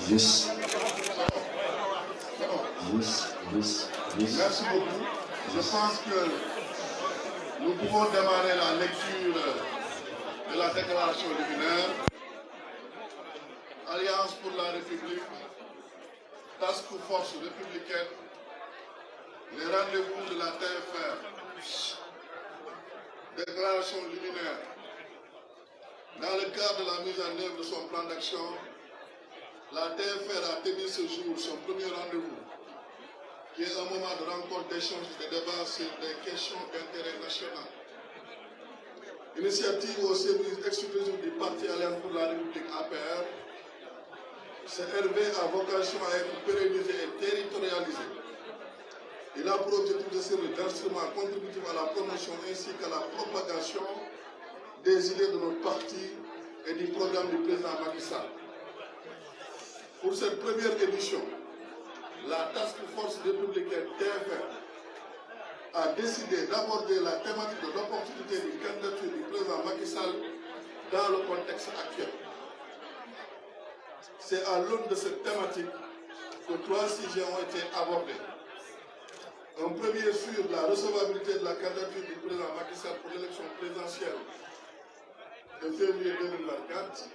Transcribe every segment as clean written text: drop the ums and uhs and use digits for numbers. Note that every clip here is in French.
Yes. Yes, yes, yes. Merci beaucoup. Je pense que nous pouvons démarrer la lecture de la déclaration liminaire. Alliance pour la République, Task Force républicaine, les rendez-vous de la TFR, déclaration liminaire. Dans le cadre de la mise en œuvre de son plan d'action, la TFR a tenu ce jour son premier rendez-vous, qui est un moment de rencontre, d'échange et de débat sur des questions d'intérêt national. Initiative au service exclusif du Parti Alliance pour la République APR, ce RV a vocation à être pérennisé et territorialisé. Il a pour objectif de servir d'instrument contributif à la promotion ainsi qu'à la propagation des idées de notre parti et du programme du président Macky Sall. Pour cette première édition, la Task Force républicaine TFR a décidé d'aborder la thématique de l'opportunité d'une candidature du président Macky Sall dans le contexte actuel. C'est à l'aune de cette thématique que 3 sujets ont été abordés. Un premier sur la recevabilité de la candidature du président Macky Sall pour l'élection présidentielle de février 2024,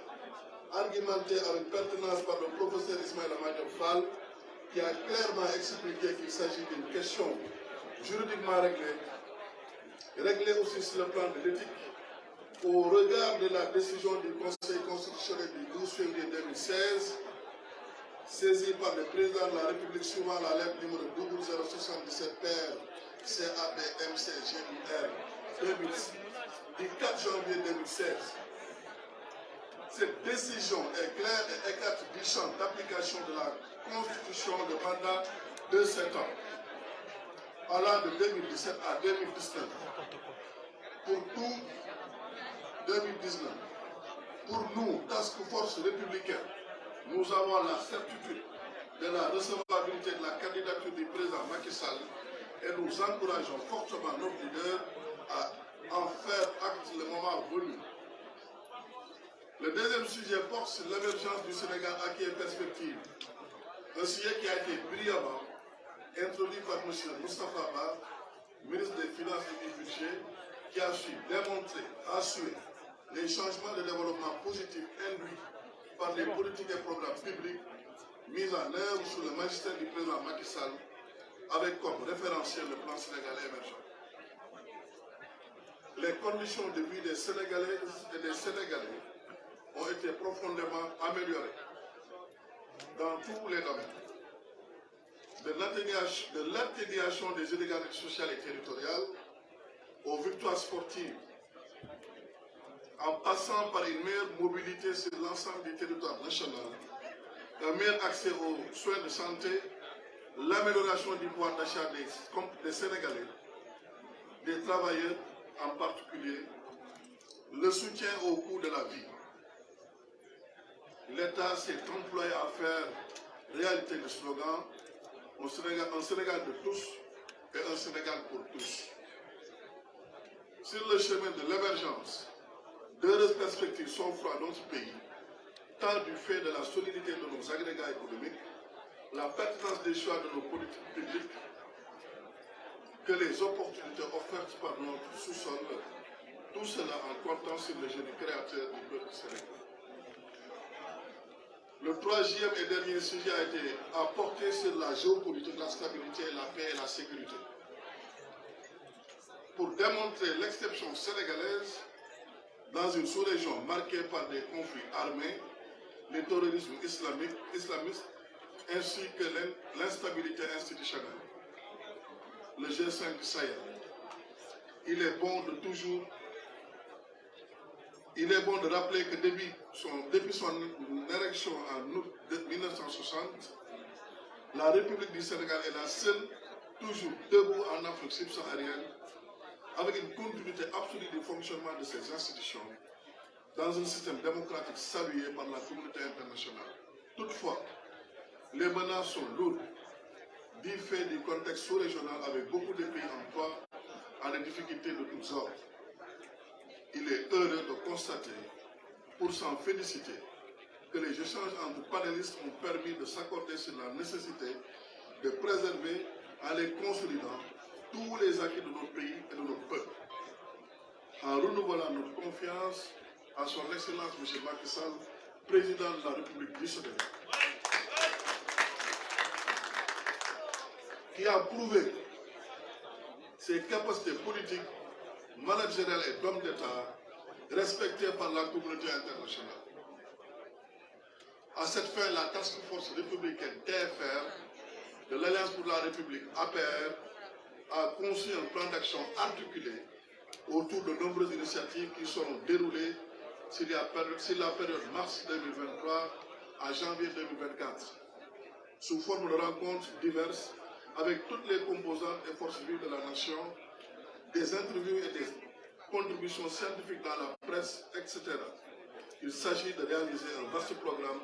argumenté avec pertinence par le professeur Ismaïla Madior Fall, qui a clairement expliqué qu'il s'agit d'une question juridiquement réglée aussi sur le plan de l'éthique, au regard de la décision du Conseil constitutionnel du 12 février 2016, saisi par le président de la République suivant la lettre numéro 00077 PR CAB-MC-GUR 2000 du 4 janvier 2016. Cette décision est claire et écarte du champ d'application de la Constitution de mandat de 7 ans, allant de 2017 à 2019. Pour tout 2019, pour nous, Task Force républicaine, nous avons la certitude de la recevabilité de la candidature du président Macky Sall et nous encourageons fortement nos leaders à en faire acte le moment venu. Le deuxième sujet porte sur l'émergence du Sénégal acquis et perspective. Un sujet qui a été brillamment introduit par M. Moustapha Ba, ministre des Finances et du Budget, qui a su démontrer, assurer les changements de développement positifs induits par les politiques et programmes publics mis en œuvre sous le magistère du président Macky Sall, avec comme référentiel le plan Sénégal émergent. Les conditions de vie des Sénégalaises et des Sénégalais ont été profondément améliorées dans tous les domaines, de l'atténuation des inégalités sociales et territoriales aux victoires sportives, en passant par une meilleure mobilité sur l'ensemble du territoire national, un meilleur accès aux soins de santé, l'amélioration du pouvoir d'achat des Sénégalais, des travailleurs en particulier, le soutien au coût de la vie. L'État s'est employé à faire réalité le slogan « Un Sénégal de tous et un Sénégal pour tous ». Sur le chemin de l'émergence, d'heureuses perspectives s'offrent à notre pays, tant du fait de la solidité de nos agrégats économiques, la pertinence des choix de nos politiques publiques, que les opportunités offertes par notre sous-sol, tout cela en comptant sur le génie créateur du peuple sénégalais. Le troisième et dernier sujet a été apporté sur la géopolitique, la stabilité, la paix et la sécurité. Pour démontrer l'exception sénégalaise dans une sous-région marquée par des conflits armés, le terrorisme islamiste, ainsi que l'instabilité institutionnelle. Le G5 Sahel. Il est bon de rappeler que depuis son élection en août 1960, la République du Sénégal est la seule toujours debout en Afrique subsaharienne, avec une continuité absolue du fonctionnement de ses institutions, dans un système démocratique salué par la communauté internationale. Toutefois, les menaces sont lourdes, du fait du contexte sous-régional avec beaucoup de pays en proie à des difficultés de toutes ordres. Il est heureux de constater, pour s'en féliciter, que les échanges entre panélistes ont permis de s'accorder sur la nécessité de préserver, en les consolidant, tous les acquis de notre pays et de notre peuple. En renouvelant notre confiance à son Excellence M. Macky Sall, Président de la République du Sénégal, qui a prouvé ses capacités politiques, managériales et d'homme d'État respectées par la communauté internationale. À cette fin, la Task Force républicaine TFR de l'Alliance pour la République APR a conçu un plan d'action articulé autour de nombreuses initiatives qui seront déroulées sur la période mars 2023 à janvier 2024, sous forme de rencontres diverses avec toutes les composantes et forces vives de la nation, des interviews et des contributions scientifiques dans la presse, etc. Il s'agit de réaliser un vaste programme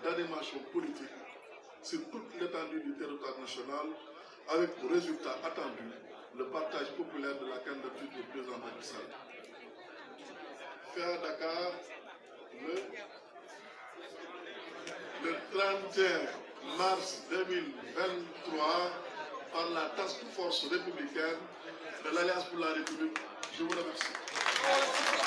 d'animation politique sur toute l'étendue du territoire national, avec pour résultat attendu le partage populaire de la candidature du président Macky Sall. Fait à Dakar le 31 mars 2023 par la Task Force républicaine de l'Alliance pour la République. Je vous remercie.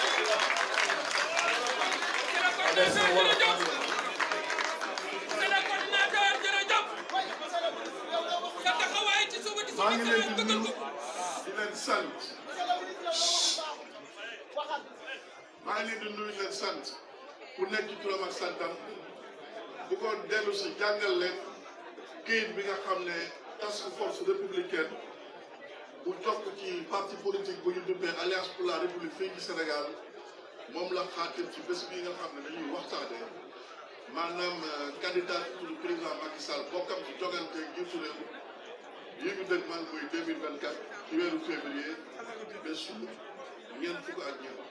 maa ngi leen di nuyu di leen sant maa ngi leen di nuyu leen sant ku nekk ci turam ak santam bu ko dellu si jàngal leen kayit bi nga xam ne task force républicaine bu jokk ci parti politique bu ñu dubbee Alliance pour la République fii ci Sénégal moom la xaatim ci bés bii nga xam ne dañuy waxtaanee maanaam candidat du président Macky Sall bokkam ci jogante njiitu réew yi ñu dëgg man muy 2024 ci weeru février bésu ñeent fukk ak ñeent.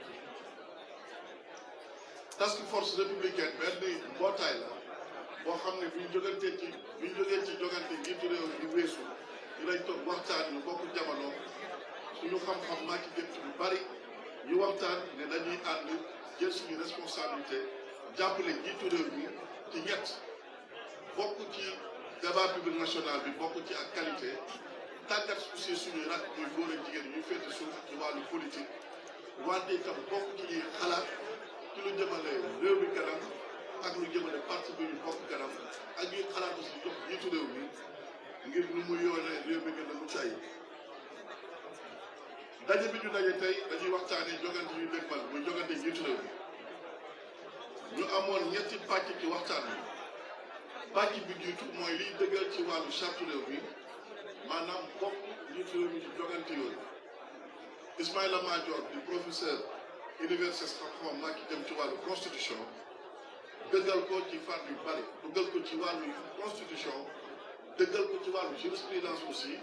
task force républicaine benn mbootaay la boo xam ne bi ñu jógee ci jogante njiitu réew yi weesu dinañ toog waxtaan yu bokk jamono suñu xam-xam màcc jëm ci lu bari ñu waxtaan ne dañuy ànd jël suñu responsabilité jàppale njiitu réew mi ci ñett bokk ci débat public national bi bokk ci ak qualité tàggat aussi suñuy rak muy góor ak jigéen ñuy féete suuf ci wàllu politique wante itam bokk ci xalaat ci lu jëmale réew mi kanam ak lu jëmale parti bi ñu bokk kanam ak ñuy xalaat aussi jox njiitu réew mi ngir nu mu yoone réew mi gën a mucc ayib. daje bi ñu daje tey dañuy waxtaanee jogante yu dëgmal muy jogante njiitu réew mi ñu amoon ñetti pàcc ci waxtaan bi. pàcc bi jiitu mooy liy dëggal ci wàllu charte réew mi maanaam bokk njiitu réew mi ci jogante yooyu Ismaïla Madior di professeur université xam-xamam màcc jëm ci wàllu constitution dëggal ko ci fànn yu bari dëggal ko ci wàllu constitution dëggal ko ci wàllu jurisprudence aussi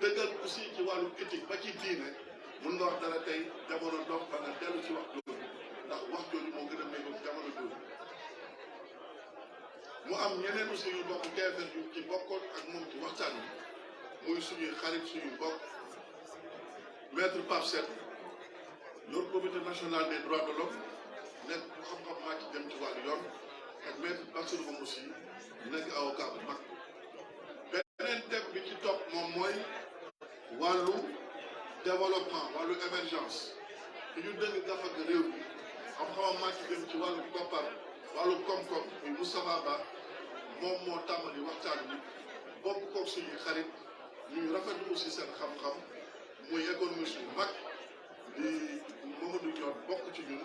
dëggal aussi ci wàllu éthique ba ci diine mun nga wax dara tey jamono dox ba nga dellu ci wax jooju ndax wax jooju moo gën a méngoo jamono jooju. mu am ñeneen aussi yu bokk TFR yu ci bokkoon ak moom ci waxtaan bi muy suñuy xarit suñuy bokk maître Pape Sène yor comité national des droits de l'homme nekk xam-xam maa ci dem ci wàllu yoon ak maître Bassirou moom aussi nekk avocat bu mag. beneen thème bi ci topp moom mooy wàllu développement wàllu émergence li ñu dënk gafa ak réew mi xam-xamam maa ci dem ci wàllu koppar wàllu koom-koom muy Moustapha Ba moom moo tàmbali waxtaan bi bokk koog suñuy xarit ñuy rafetlu aussi seen xam-xam muy économiste bu mag di Mamadou Dior bokk ci ñun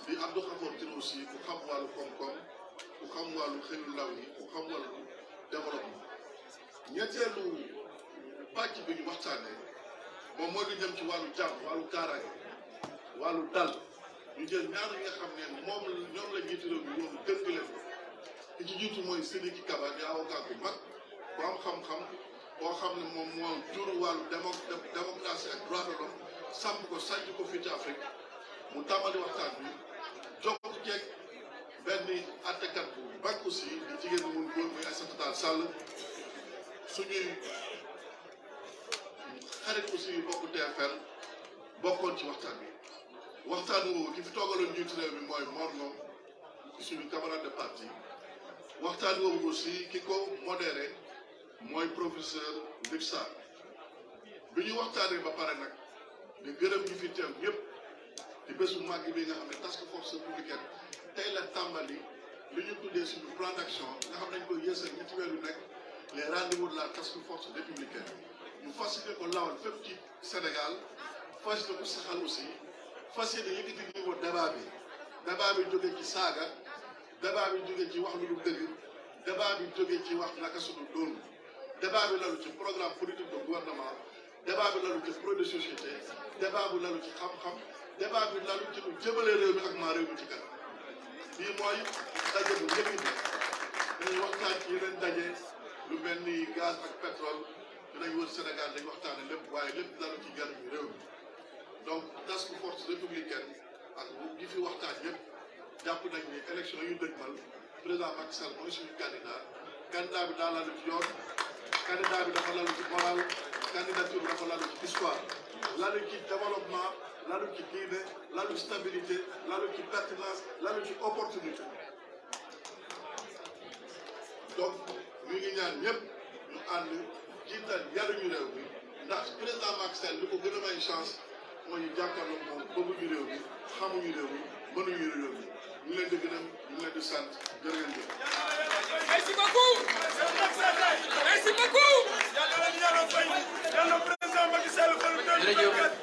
di Abdou Khafor Tine aussi ku xam wàllu koom-koom ku xam wàllu xëyu ndaw yi ku xam wàllu développement. ñetteelu pàcc bi ñu waxtaanee moom mooy lu jëm ci wàllu jàmm wàllu kaaraange wàllu dal ñu jël ñaar yi nga xam ne ñoom la jiitu réew mi ñoom dënk leen ki ci jiitu mooy Sidiki Kaba di avocat bu mag bu am xam-xam boo xam ne moom moo jur wàllu démocratie ak droit de l'homme sàmm ko sànc ko fii ci Afrique mu tàmbali waxtaan bi jokk ceeg benn attekat bu mag aussi di jigéen bu mun góor muy Aïssata Tall Sall suñuy xarit aussi yu bokk TFR bokkoon ci waxtaan bi. waxtaan woowu ki fi toogaloon njiitu réew mi mooy Mor Ngom suñu camarade de parti waxtaan woowu aussi ki ko modéré mooy professeur Lipsa bi ñu waxtaanee ba pare nag di gërëm ñu fi teew ñëpp di bésu màgg bi nga xam ne task force républicaine tey la tàmbali li ñu tuddee suñu plan d'action nga xam nañ ko yeesal ñetti weer yu nekk les rendez-vous de la task force républicaine ñu fas yéene ko lawal fépp ci Sénégal fas yéene ko saxal aussi fas yéene yëkkati niveau débat bi jóge ci saaga débat bi jóge ci wax lu dul dëgg débat bi jóge ci wax naka suñu doon débat bi lalu ci programme politique de gouvernement débat bi lalu ci projet de société débat bi lalu ci xam-xam débat bi lalu ci lu jëmale réew mi ak maa réew mi ci kanam bii mooy daje bu njëkk bi dañuy waxtaan ci yeneen daje lu mel ni gaz ak pétrole dinañ wër Sénégal dañ waxtaane lépp waaye lépp lalu ci njariñ bi réew mi donc task force républicaine ak ñi fi waxtaan yëpp jàpp nañ ni élection yu dëgmal président Macky Sall mooy suñu candidat bi daa lalu ci yoon candidat bi dafa lalu ci moral candidature bi dafa lalu ci histoire lalu ci développement lalu ci diine lalu ci stabilité lalu ci pertinence lalu ci opportunité donc ñu ngi ñaan ñëpp ñu ànd jiital yaruñu réew mi ndax président Macky Sall li ko gën a may chance mooy ñu jàkkaarloo moom bëgguñu réew mi xamuñu réew mi mënuñu réew mi ñu leen di gërëm ñu leen di sant jërë ngeen jëf. Merci beaucoup. Merci beaucoup. Yàlla président Macky Sall